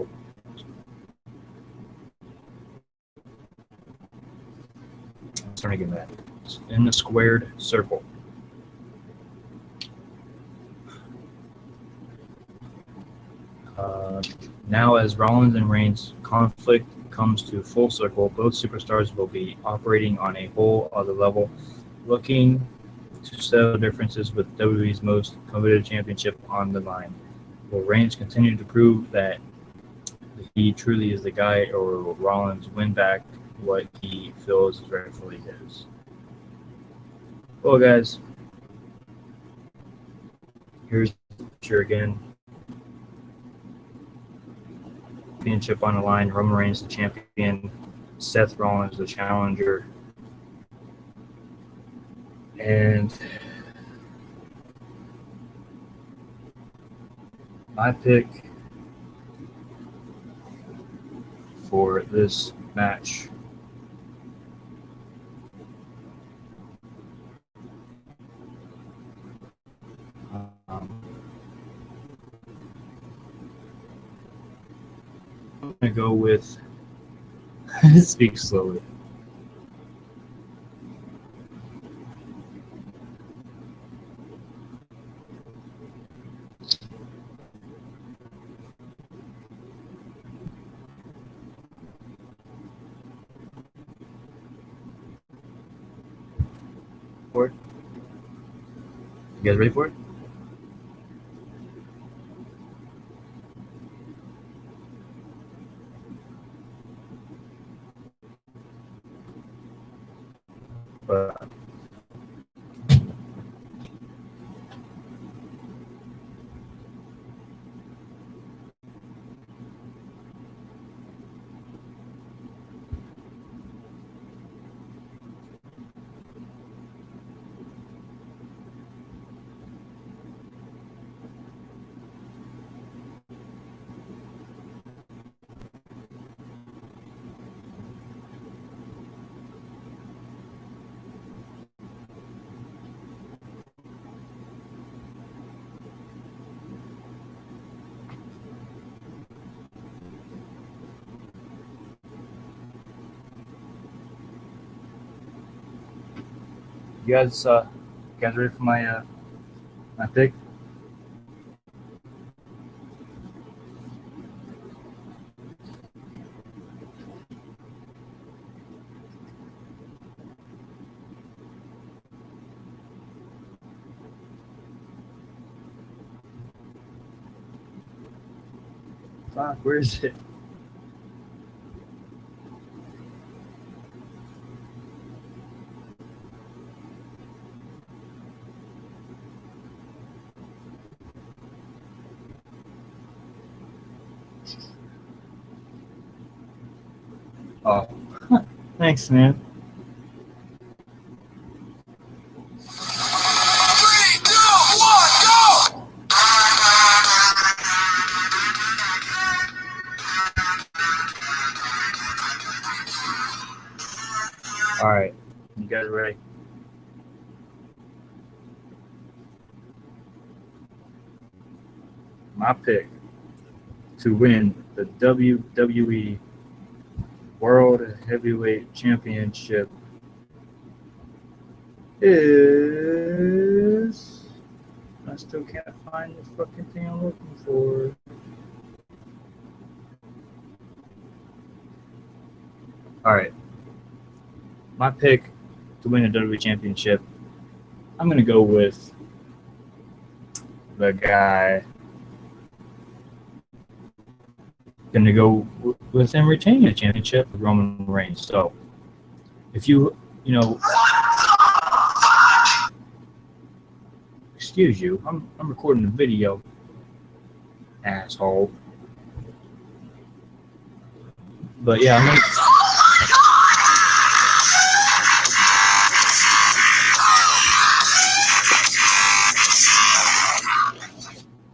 I'm starting to get mad. In the squared circle. Now, as Rollins and Reigns' conflict comes to full circle, both superstars will be operating on a whole other level, looking to settle differences with WWE's most coveted championship on the line. Will Reigns continue to prove that he truly is the guy, or will Rollins win back what he feels is rightfully his? Well, guys, here's the picture again. Championship on the line. Roman Reigns the champion, Seth Rollins the challenger, and my pick for this match I'm going to go with speak slowly. For it? You guys ready for it? But you guys ready for my pick? Fuck, where is it? Oh, thanks, man. 3, 2, 1, go! All right, you guys ready? My pick to win the WWE World Heavyweight Championship is... I still can't find the fucking thing I'm looking for. All right. My pick to win the WWE Championship, I'm going to go with the guy. Going to go with him retaining the championship, Roman Reigns. So, if you know, excuse you, I'm recording a video, asshole. But yeah, I'm gonna,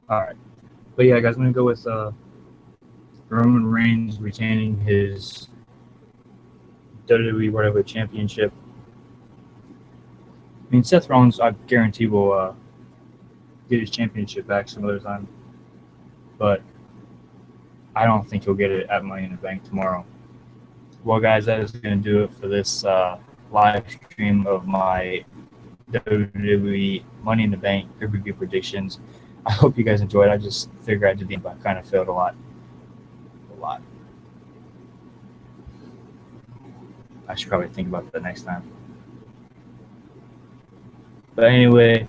all right. But yeah, guys, I'm gonna go with Roman Reigns retaining his WWE World Heavyweight Championship. I mean, Seth Rollins, I guarantee will get his championship back some other time, but I don't think he'll get it at Money in the Bank tomorrow. Well, guys, that is going to do it for this live stream of my WWE Money in the Bank pay-per-view predictions. I hope you guys enjoyed. I just figured I did the, but I kind of failed a lot. I should probably think about that next time. But anyway,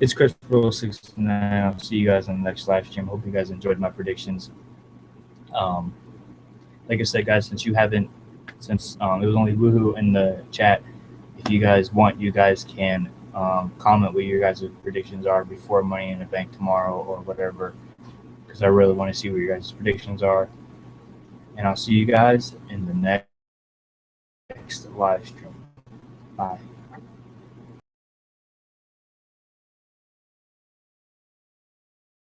it's Chris Pro 69. I'll see you guys on the next live stream. Hope you guys enjoyed my predictions. Like I said, guys, since it was only Woohoo in the chat, if you guys want, you guys can comment what your guys' predictions are before Money in the Bank tomorrow or whatever, because I really want to see what your guys' predictions are. And I'll see you guys in the next live stream. Bye.